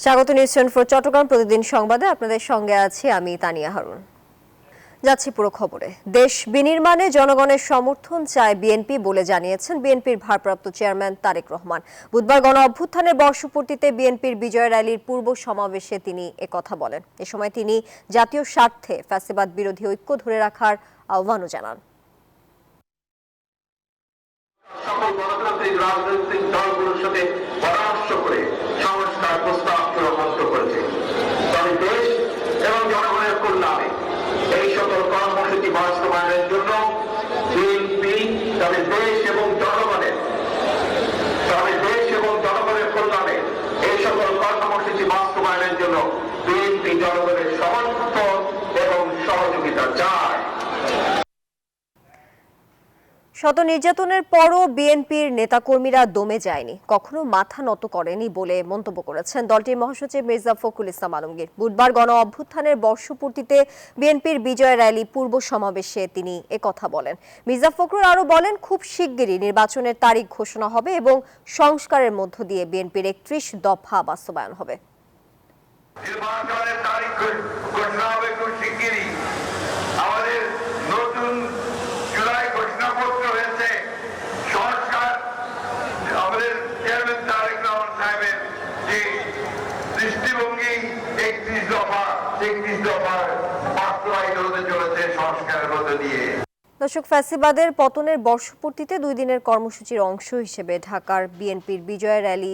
স্বাগত নিউজ 24 চট্টগ্রাম প্রতিদিন সংবাদে আপনাদের সঙ্গে আছি আমি তানিয়া হারুন। যাচ্ছি পুরো খবরে। দেশ বিনির্মাণে জনগণের সমর্থন চায় বিএনপি বলে জানিয়েছেন বিএনপির ভারপ্রাপ্ত চেয়ারম্যান তারেক রহমান। বুধবার গণ অভ্যুত্থানের বর্ষপূর্তিতে বিএনপির বিজয় র্যালির পূর্ব সমাবেশে তিনি একথা বলেন। এ সময় তিনি জাতীয় স্বার্থে ফ্যাসিবাদ বিরোধী ঐক্য ধরে রাখার আহ্বানও জানান। সকল গণতান্ত্রিক রাজনৈতিক দলগুলোর সাথে পরামর্শ করে সংস্কার প্রস্তাব চূড়ান্ত করেছে। তবে দেশ এবং জনগণের কল্যাণে এই সকল কর্মসূচি বাস্তবায়নের জন্য বিএনপি তবে দেশ এবং জনগণের কল্যাণে এই সকল কর্মসূচি বাস্তবায়নের জন্য বিএনপি জনগণের সমর্থন এবং সহযোগিতা চায়। শত নির্যাতনের পরও বিএনপির নেতাকর্মীরা দমে যায়নি, কখনো মাথা নত করেনি বলে মন্তব্য করেছেন দলটির মহাসচিব মির্জা ফখরুল ইসলাম আলমগীর। বুধবার গণ অভ্যুত্থানের বর্ষপূর্তিতে বিএনপির বিজয় র্যালি পূর্ব সমাবেশে তিনি একথা বলেন। মির্জা ফখরুল আরও বলেন, খুব শিগগিরই নির্বাচনের তারিখ ঘোষণা হবে এবং সংস্কারের মধ্য দিয়ে বিএনপির 31 দফা বাস্তবায়ন হবে। নির্বাচনের তারিখ ঘোষণা হবে খুব শিগগিরই। আমাদের নতুন জুলাই ঘোষণাপত্র হয়েছে। সংস্কার আমাদের চেয়ারম্যান তারেক রহমান সাহেবের যে দৃষ্টিভঙ্গি 31 দফার বাস্তবায়িত হতে চলেছে সংস্কারের মধ্য দিয়ে। দর্শক, ফ্যাসিবাদের পতনের বর্ষপূর্তিতে 2 দিনের কর্মসূচির অংশ হিসেবে ঢাকার বিএনপির বিজয় র্যালি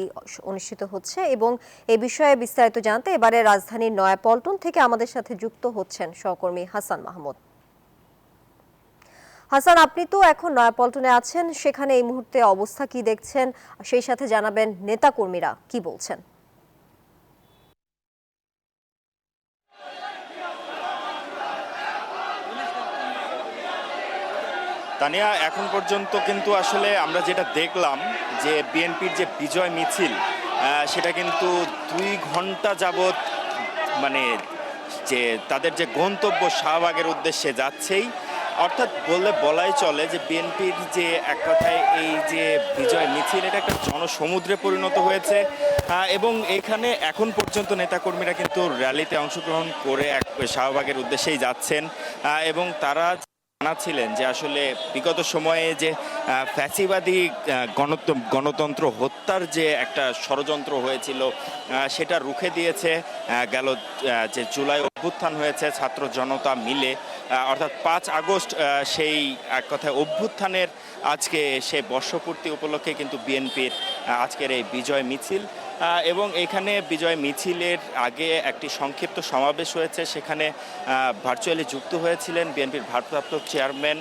অনুষ্ঠিত হচ্ছে এবং এ বিষয়ে বিস্তারিত জানতে এবারে রাজধানীর নয়াপল্টন থেকে আমাদের সাথে যুক্ত হচ্ছেন সহকর্মী হাসান মাহমুদ। হাসান, আপনি তো এখন নয়াপল্টনে আছেন, সেখানে এই মুহূর্তে অবস্থা কি দেখছেন, সেই সাথে জানাবেন নেতাকর্মীরা কি বলছেন। তানিয়া, এখন পর্যন্ত কিন্তু আসলে আমরা যেটা দেখলাম যে বিএনপির যে বিজয় মিছিল সেটা কিন্তু 2 ঘন্টা যাবত মানে যে তাদের যে গন্তব্য শাহবাগের উদ্দেশ্যে যাচ্ছেই, অর্থাৎ বলাই চলে যে বিএনপির যে এক কথায় এই যে বিজয় মিছিল এটা একটা জনসমুদ্রে পরিণত হয়েছে এবং এখানে এখন পর্যন্ত নেতাকর্মীরা কিন্তু র্যালিতে অংশগ্রহণ করে শাহবাগের উদ্দেশ্যেই যাচ্ছেন এবং তারা জানাচ্ছিলেন যে আসলে বিগত সময়ে যে ফ্যাসিবাদী গণতন্ত্র হত্যার যে একটা ষড়যন্ত্র হয়েছিল সেটা রুখে দিয়েছে গেল যে জুলাই অভ্যুত্থান হয়েছে ছাত্র জনতা মিলে, অর্থাৎ 5 আগস্ট সেই এক কথায় অভ্যুত্থানের আজকে সেই বর্ষপূর্তি উপলক্ষে কিন্তু বিএনপির আজকের এই বিজয় মিছিল এবং এখানে বিজয় মিছিলের আগে একটি সংক্ষিপ্ত সমাবেশ হয়েছে। সেখানে ভার্চুয়ালি যুক্ত হয়েছিলেন বিএনপির ভারপ্রাপ্ত চেয়ারম্যান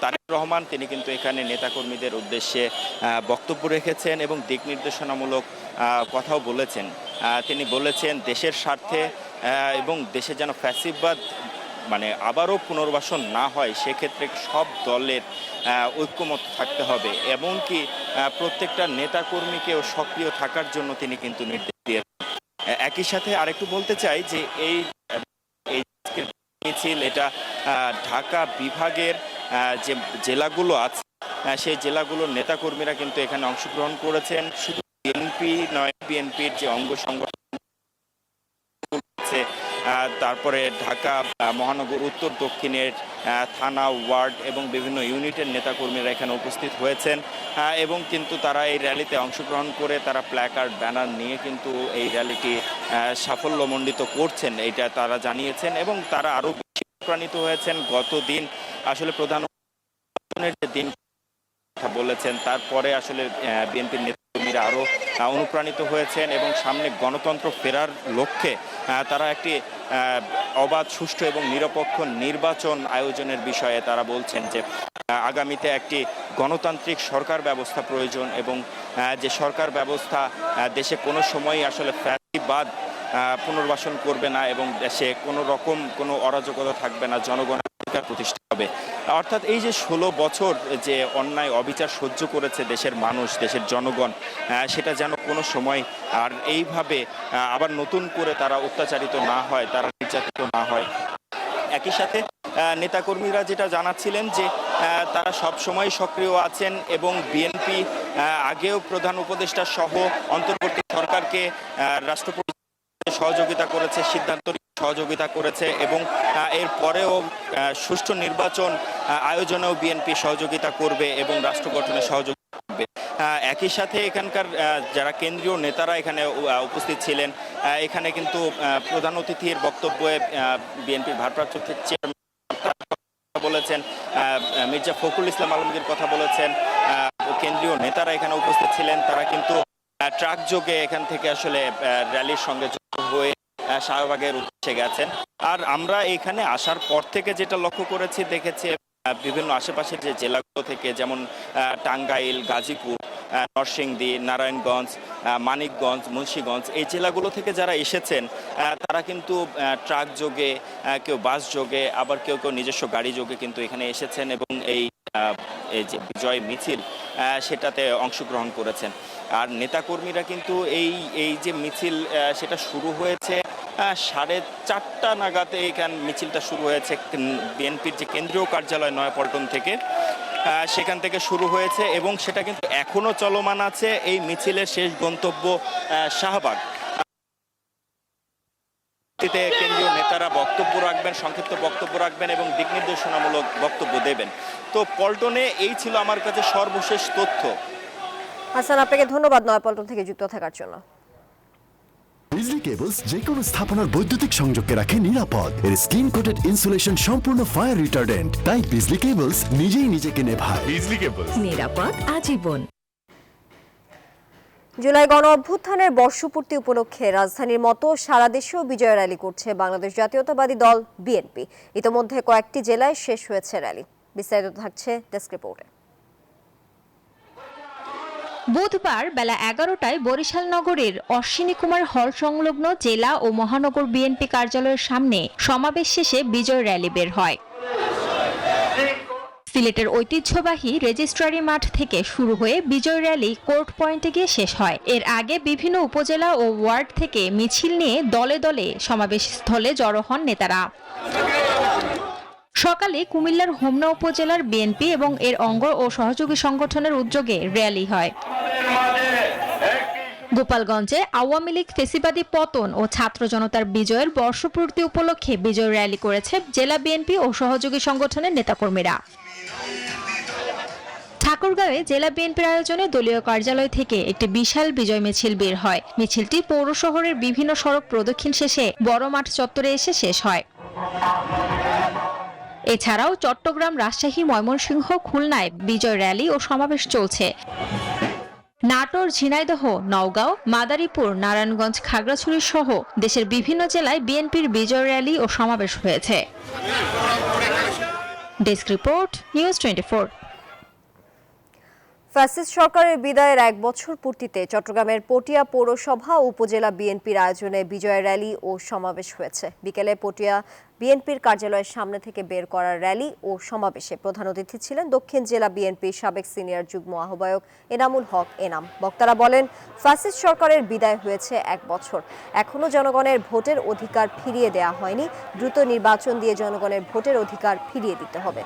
তারেক রহমান। তিনি কিন্তু এখানে নেতাকর্মীদের উদ্দেশ্যে বক্তব্য রেখেছেন এবং দিক নির্দেশনামূলক কথাও বলেছেন। তিনি বলেছেন দেশের স্বার্থে এবং দেশে যেন ফ্যাসিবাদ আবারও পুনর্বাসন না হয় সেক্ষেত্রে সব দলের ঐক্যমত থাকতে হবে, এমনকি প্রত্যেকটা নেতাকর্মীকেও সক্রিয় থাকার জন্য তিনি কিন্তু নির্দেশ দিয়েছেন। একই সাথে আরেকটু বলতে চাই যে এই মিছিল এটা ঢাকা বিভাগের যে জেলাগুলো আছে সেই জেলাগুলোর নেতাকর্মীরা কিন্তু এখানে অংশগ্রহণ করেছেন। শুধু বিএনপি নয়, বিএনপির যে অঙ্গ সংগঠন আছে, তারপরে ঢাকা মহানগর উত্তর দক্ষিণের থানা, ওয়ার্ড এবং বিভিন্ন ইউনিটের নেতাকর্মীরা এখানে উপস্থিত হয়েছেন এবং কিন্তু তারা এই র্যালিতে অংশগ্রহণ করে তারা প্ল্যাকার্ড ব্যানার নিয়ে কিন্তু এই র্যালিটি সাফল্যমণ্ডিত করছেন, এইটা তারা জানিয়েছেন এবং তারা আরও বেশি অনুপ্রাণিত হয়েছেন। গত দিন আসলে প্রধানমন্ত্রীর যে দিন বলেছেন তারপরে আসলে বিএনপির নেতাকর্মীরা আরও অনুপ্রাণিত হয়েছেন এবং সামনে গণতন্ত্র ফেরার লক্ষ্যে তারা একটি অবাধ, সুষ্ঠু এবং নিরপেক্ষ নির্বাচন আয়োজনের বিষয়ে তারা বলছেন যে আগামীতে একটি গণতান্ত্রিক সরকার ব্যবস্থা প্রয়োজন এবং যে সরকার ব্যবস্থা দেশে কোনো সময়ই আসলে ফ্যাসিবাদ পুনর্বাসন করবে না এবং দেশে কোনো রকম কোনো অরাজকতা থাকবে না, জনগণের অধিকার প্রতিষ্ঠা হবে। অর্থাৎ এই যে 16 বছর যে অন্যায় অবিচার সহ্য করেছে দেশের মানুষ, দেশের জনগণ, সেটা যেন কোনো সময় আর এইভাবে আবার নতুন করে তারা অত্যাচারিত না হয়, তারা নির্যাতিত না হয়। একই সাথে নেতাকর্মীরা যেটা জানাচ্ছিলেন যে তারা সব সময় সক্রিয় আছেন এবং বিএনপি আগেও প্রধান উপদেষ্টা সহ অন্তর্বর্তী সরকারকে রাষ্ট্রপতি সহযোগিতা করেছে, সিদ্ধান্ত সহযোগিতা করেছে এবং এর পরেও সুষ্ঠু নির্বাচন আয়োজনেও বিএনপি সহযোগিতা করবে এবং রাষ্ট্র গঠনে সহযোগিতা করবে। একই সাথে এখানকার যারা কেন্দ্রীয় নেতারা এখানে উপস্থিত ছিলেন, এখানে কিন্তু প্রধান অতিথির বক্তব্যে বিএনপির ভারপ্রাপ্ত চেয়ারম্যান বলেছেন, মির্জা ফখরুল ইসলাম আলমগীর কথা বলেছেন, কেন্দ্রীয় নেতারা এখানে উপস্থিত ছিলেন। তারা কিন্তু ট্রাক যোগে এখান থেকে আসলে র্যালির সঙ্গে যুক্ত হয়ে শাহবাগের উদ্দেশ্যে গেছেন। আর আমরা এখানে আসার পর থেকে যেটা লক্ষ্য করেছি, দেখেছি বিভিন্ন আশেপাশের যে জেলাগুলো থেকে, যেমন টাঙ্গাইল, গাজীপুর, নরসিংদী, নারায়ণগঞ্জ, মানিকগঞ্জ, মুন্সিগঞ্জ, এই জেলাগুলো থেকে যারা এসেছেন তারা কিন্তু ট্রাক যোগে, কেউ বাস যোগে, আবার কেউ কেউ নিজস্ব গাড়ি যোগে কিন্তু এখানে এসেছেন এবং এই যে বিজয় মিছিল সেটাতে অংশগ্রহণ করেছেন। আর নেতাকর্মীরা কিন্তু এই যে মিছিল সেটা শুরু হয়েছে 4:30 নাগাদ এখান মিছিলটা শুরু হয়েছে বিএনপির যে কেন্দ্রীয় কার্যালয় নয়াপল্টন থেকে, সেখান থেকে শুরু হয়েছে এবং সেটা কিন্তু এখনো চলমান আছে। এই মিছিলের শেষ গন্তব্য শাহবাগ। কেন্দ্রীয় নেতারা বক্তব্য রাখবেন, সংক্ষিপ্ত বক্তব্য রাখবেন এবং দিক নির্দেশনামূলক বক্তব্য দেবেন। তো পল্টনে এই ছিল আমার কাছে সর্বশেষ তথ্য। হাসান, আপনাকে ধন্যবাদ নয়াপল্টন থেকে যুক্ত থাকার জন্য। বিজলি কেবলস যে কোনো স্থাপনার বৈদ্যুতিক সংযোগকে রাখে নিরাপদ। এর স্ক্রিন কোটেড ইনসুলেশন সম্পূর্ণ ফায়ার রিটার্ডেন্ট, তাই বিজলি কেবলস নিজেই নিজেকে নেভায়। বিজলি কেবলস, নিরাপদ আজীবন। জুলাই গণ অভ্যুত্থানের বর্ষপূর্তি উপলক্ষে রাজধানীর মতো সারা দেশেও বিজয় র্যালি করছে বাংলাদেশ জাতীয়তাবাদী দল বিএনপি। ইতোমধ্যে কয়েকটি জেলায় শেষ হয়েছে র্যালি। বিস্তারিত থাকছে ডেস্ক রিপোর্টে। বুধবার বেলা 11টায় বরিশাল নগরের অশ্বিনী কুমার হল সংলগ্ন জেলা ও মহানগর বিএনপি কার্যালয়ের সামনে সমাবেশ শেষে বিজয় র্যালি বের হয়। সিলেটের ঐতিহ্যবাহী রেজিস্ট্রারি মাঠ থেকে শুরু হয়ে বিজয় র্যালি কোর্ট পয়েন্টে গিয়ে শেষ হয়। এর আগে বিভিন্ন উপজেলা ও ওয়ার্ড থেকে মিছিল নিয়ে দলে দলে সমাবেশ স্থলে জড়ো হন নেতারা। সকালে কুমিল্লার হোমনা উপজেলার বিএনপি এবং এর অঙ্গ ও সহযোগী সংগঠনের উদ্যোগে র্যালি হয়। গোপালগঞ্জে আওয়ামী লীগ ফেসিবাদী পতন ও ছাত্র জনতার বিজয়ের বর্ষপূর্তি উপলক্ষে বিজয় র্যালি করেছে জেলা বিএনপি ও সহযোগী সংগঠনের নেতাকর্মীরা। ঠাকুরগাঁওয়ে জেলা বিএনপির আয়োজনে দলীয় কার্যালয় থেকে একটি বিশাল বিজয় মিছিল বের হয়। মিছিলটি পৌর শহরের বিভিন্ন সড়ক প্রদক্ষিণ শেষে বড় মাঠ চত্বরে এসে শেষ হয়। এছাড়াও চট্টগ্রাম, রাজশাহী, ময়মনসিংহ, খুলনায় বিজয় র্যালি ও সমাবেশ চলছে। নাটোর, ঝিনাইদহ, নওগাঁ, মাদারীপুর, নারায়ণগঞ্জ, খাগড়াছড়ি সহ দেশের বিভিন্ন জেলায় বিএনপির বিজয় র্যালি ও সমাবেশ হয়েছে। Desk report, news 24। ফ্যাসিস্ট সরকারের বিদায়ের 1 বছর পূর্তিতে চট্টগ্রামের পটিয়া পৌরসভা ও উপজেলা বিএনপির আয়োজনে বিজয় র্যালি ও সমাবেশ হয়েছে। বিকেলে পটিয়া বিএনপির কার্যালয়ের সামনে থেকে বের করা র্যালি ও সমাবেশে প্রধান অতিথি ছিলেন দক্ষিণ জেলা বিএনপির সাবেক সিনিয়র যুগ্ম আহ্বায়ক এনামুল হক এনাম। বক্তারা বলেন, ফ্যাসিস্ট সরকারের বিদায় হয়েছে 1 বছর, এখনো জনগণের ভোটের অধিকার ফিরিয়ে দেওয়া হয়নি। দ্রুত নির্বাচন দিয়ে জনগণের ভোটের অধিকার ফিরিয়ে দিতে হবে।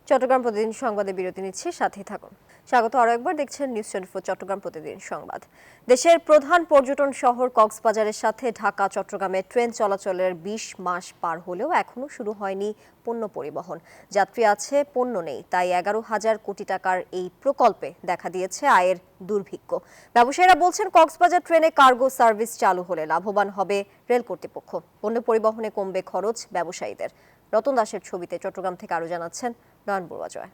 চট্টগ্রাম প্রতিদিন সংবাদে বিরতি নিচ্ছে, সাথেই থাকুন। স্বাগত আরও একবার, দেখছেন নিউজ 24 চট্টগ্রাম প্রতিদিন সংবাদ। দেশের প্রধান পর্যটন শহর কক্সবাজারের সাথে ঢাকা চট্টগ্রামে ট্রেন চলাচলের 20 মাস পার হলেও এখনো শুরু হয়নি পণ্য পরিবহন। যাত্রী আছে, পণ্য নেই, তাই 11,000 কোটি টাকার এই প্রকল্পে দেখা দিয়েছে আয়ের দুর্ভিক্ষ। ব্যবসায়ীরা বলছেন, কক্সবাজার ট্রেনে কার্গো সার্ভিস চালু হলে লাভবান হবে রেল কর্তৃপক্ষ। পণ্য পরিবহনে কমবে খরচ ব্যবসায়ীদের। রতন দাসের ছবিতে চট্টগ্রাম থেকে আরো জানাচ্ছেন নয়ন বড়ুয়া।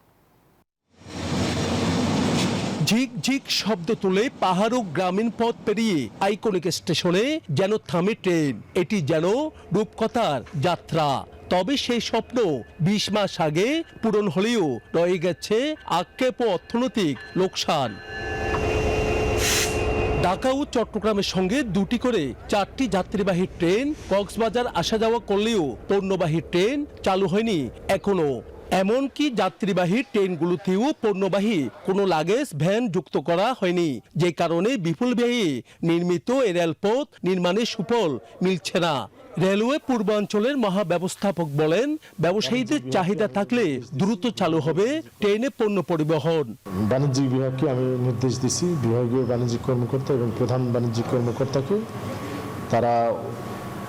ঝিক ঝিক শব্দ তুলে পাহাড় ও গ্রামীণ পথ পেরিয়ে আইকনিক স্টেশনে যেন থামে ট্রেন। এটি যেন রূপকথার যাত্রা। তবে সেই স্বপ্ন 20 মাস আগে পূরণ হলেও রয়ে গেছে আক্ষেপ ও অর্থনৈতিক লোকসান। ঢাকা ও চট্টগ্রামের সঙ্গে 2টি করে 4টি যাত্রীবাহী ট্রেন কক্সবাজার আসা যাওয়া করলেও পণ্যবাহী ট্রেন চালু হয়নি এখনো। এমনকি যাত্রীবাহী ট্রেনগুলোতেও পণ্যবাহী কোনো লাগেজ ভ্যান যুক্ত করা হয়নি, যে কারণে বিপুল ব্যয়ে নির্মিত এই রেলপথ নির্মাণের সুফল মিলছে না। রেলওয়ে পূর্বাঞ্চলের মহাব্যবস্থাপক বলেন, ব্যবসায়ীদের চাহিদা থাকলে দ্রুত চালু হবে ট্রেনে পণ্য পরিবহন। বাণিজ্যিক বিভাগকে আমি নির্দেশ দিছি, বিভাগীয় বাণিজ্যিক কর্মকর্তা এবং প্রধান বাণিজ্যিক কর্মকর্তাকে তারা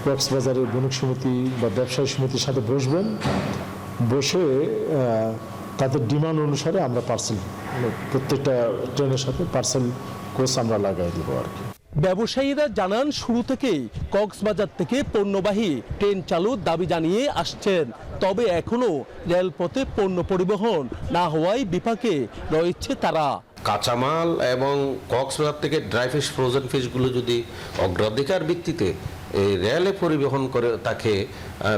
কক্সবাজারের বণিক সমিতি বা ব্যবসায়ী সমিতির সাথে বসবেন, বসে তাদের ডিমান্ড অনুসারে আমরা পার্সেল, প্রত্যেকটা ট্রেনের সাথে পার্সেল কোচ আমরা লাগাই দেবো আর কি। ব্যবসায়ীরা জানান, শুরু থেকেই কক্সবাজার থেকে পণ্যবাহী ট্রেন চালুর দাবি জানিয়ে আসছেন, তবে এখনো রেলপথে পণ্য পরিবহন না হওয়ায় বিপাকে রয়েছে তারা। কাঁচামাল এবং কক্সবাজার থেকে ড্রাই ফিশ, ফ্রোজেন ফিশগুলো যদি অগ্রাধিকার ভিত্তিতে এই রেলে পরিবহন করে থাকে,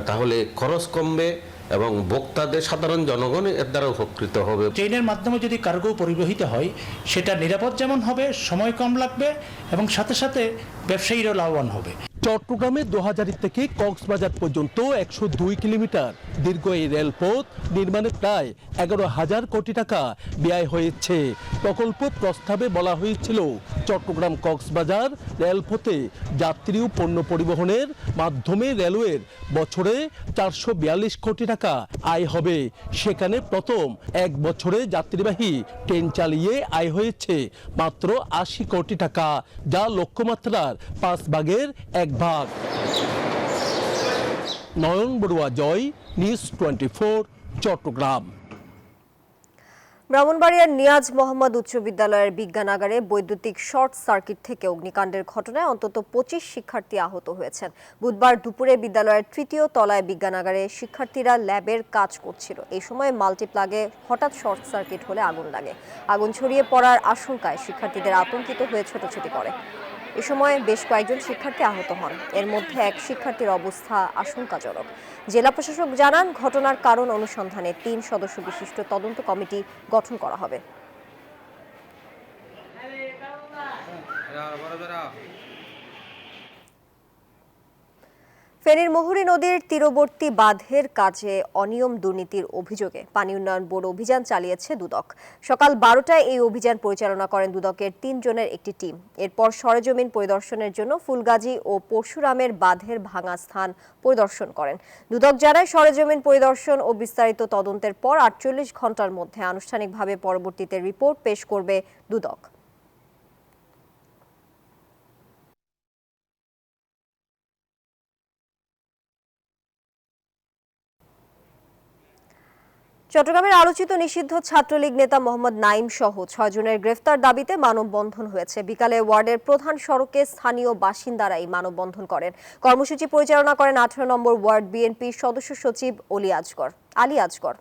তাহলে খরচ কমবে এবং ভোক্তাদের, সাধারণ জনগণ এর দ্বারা উপকৃত হবে। ট্রেনের মাধ্যমে যদি কার্গো পরিবহিত হয়, সেটা নিরাপদ যেমন হবে, সময় কম লাগবে এবং সাথে সাথে ব্যবসায়ীরাও লাভবান হবে। চট্টগ্রামে দোহাজারী থেকে কক্সবাজার পর্যন্ত 102 কিলোমিটার দীর্ঘ এই রেলপথ নির্মাণে প্রায় 11,000 কোটি টাকা ব্যয় হয়েছে। প্রকল্প প্রস্তাবে বলা হয়েছিল, চট্টগ্রাম কক্সবাজার রেলপথে যাত্রী ও পণ্য পরিবহনের মাধ্যমে রেলওয়ের বছরে 442 কোটি টাকা আয় হবে। সেখানে প্রথম এক বছরে যাত্রীবাহী ট্রেন চালিয়ে আয় হয়েছে মাত্র 80 কোটি টাকা, যা লক্ষ্যমাত্রার 5 ভাগের 1 ভাগ। নয়ন বড়ুয়া, জয়, নিউজ 24, চট্টগ্রাম। ব্রাহ্মণবাড়িয়ার নিয়াজ মোহাম্মদ উচ্চ বিদ্যালয়ের বিজ্ঞানাগারে বৈদ্যুতিক শর্ট সার্কিট থেকে অগ্নিকাণ্ডের ঘটনায় অন্তত 25 শিক্ষার্থী আহত হয়েছেন। বুধবার দুপুরে বিদ্যালয়ের 3য় তলায় বিজ্ঞানাগারে শিক্ষার্থীরা ল্যাবের কাজ করছিল। এই সময় মাল্টিপ্লাগে হঠাৎ শর্ট সার্কিট হলে আগুন লাগে। আগুন ছড়িয়ে পড়ার আশঙ্কায় শিক্ষার্থীদের আতঙ্কিত হয়ে ছোটাছুটি করে। এ সময় বেশ কয়েকজন শিক্ষার্থী আহত হন। এর মধ্যে এক শিক্ষার্থীর অবস্থা আশঙ্কাজনক। জেলা প্রশাসক জানান, ঘটনার কারণ অনুসন্ধানে 3 সদস্য বিশিষ্ট তদন্ত কমিটি গঠন করা হবে। ফেনীর মুহুরী নদীর তীরবর্তী বাঁধের কাজে অনিয়ম দুর্নীতির অভিযোগে পানি উন্নয়ন বোর্ড অভিযান চালিয়েছে দুদক। সকাল 12টায় এই অভিযান পরিচালনা করেন দুদকের 3 জনের একটি টিম। এরপর সরেজমিন পরিদর্শনের জন্য ফুলগাজী ও পরশুরামের বাঁধের ভাঙা স্থান পরিদর্শন করেন। দুদক জানায়, সরেজমিন পরিদর্শন ও বিস্তারিত তদন্তের পর 48 ঘন্টার মধ্যে আনুষ্ঠানিকভাবে পরবর্তীতে রিপোর্ট পেশ করবে দুদক। চট্টগ্রামের আলোচিত নিষিদ্ধ ছাত্রলীগ নেতা মোহাম্মদ নাইম সহ 6 জনের গ্রেফতার দাবিতে মানববন্ধন হয়েছে। বিকালে ওয়ার্ডের প্রধান সড়কে স্থানীয় বাসিন্দারাই মানববন্ধন করেন। কর্মসূচি পরিচালনা করেন 18 নম্বর ওয়ার্ড বিএনপির সদস্য সচিব আলী আজগর।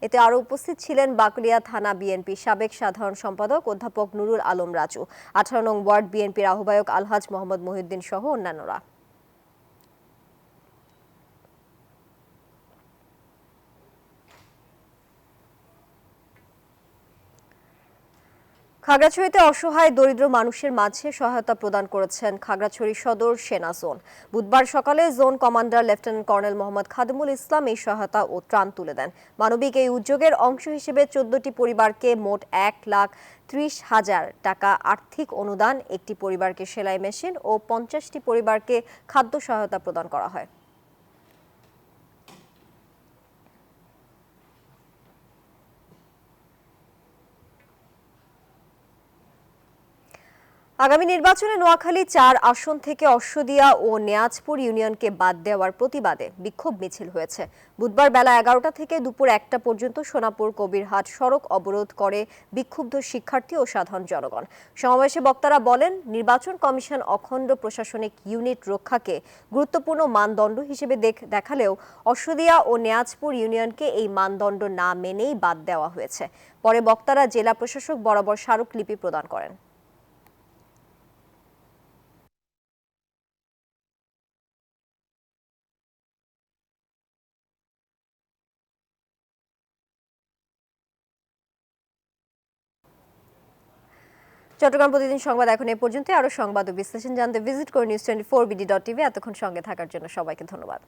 এতে আরও উপস্থিত ছিলেন বাকলিয়া থানা বিএনপির সাবেক সাধারণ সম্পাদক অধ্যাপক নুরুল আলম রাজু, 18 নং ওয়ার্ড বিএনপির আহ্বায়ক আলহাজ মোহাম্মদ মহিউদ্দিন সহ অন্যান্যরা। খাগড়াছড়িতে অসহায় দরিদ্র মানুষের মাঝে সহায়তা প্রদান করেছেন খাগড়াছড়ি সদর সেনা জোন। বুধবার সকালে zone commander lieutenant colonel Mohammad Khadimul Islam এই সহায়তা ও ত্রাণ তুলে দেন। মানবিক এই উদ্যোগের অংশ হিসেবে 14টি পরিবারকে মোট 1,30,000 টাকা আর্থিক অনুদান, একটি পরিবারকে সেলাই মেশিন ও 50টি পরিবারকে খাদ্য সহায়তা প্রদান করা হয়। আগামী নির্বাচনে নোয়াখালী 4 আসন থেকে অশ্বদিয়া ও নেয়াজপুর ইউনিয়নকে বাদ দেওয়ার প্রতিবাদে বিক্ষোভ মিছিল হয়েছে। বুধবার বেলা 11টা থেকে দুপুর 1টা পর্যন্ত সোনাপুর কবিরহাট সড়ক অবরোধ করে বিক্ষুব্ধ শিক্ষার্থী ও সাধারণ জনগণ। সমাবেশে বক্তারা বলেন, নির্বাচন কমিশন অখণ্ড প্রশাসনিক ইউনিট রক্ষাকে গুরুত্বপূর্ণ মানদণ্ড হিসেবে দেখালেও অশ্বদিয়া ও নেয়াজপুর ইউনিয়নকে এই মানদণ্ড না মেনেই বাদ দেওয়া হয়েছে। পরে বক্তারা জেলা প্রশাসক বরাবর স্মারকলিপি প্রদান করেন। চট্টগ্রাম প্রতিদিন সংবাদ এখন এ পর্যন্ত। আরো সংবাদ ও বিশ্লেষণ জানতে ভিজিট করুন news24bd.tv। এতক্ষণ সঙ্গে থাকার জন্য সবাইকে ধন্যবাদ।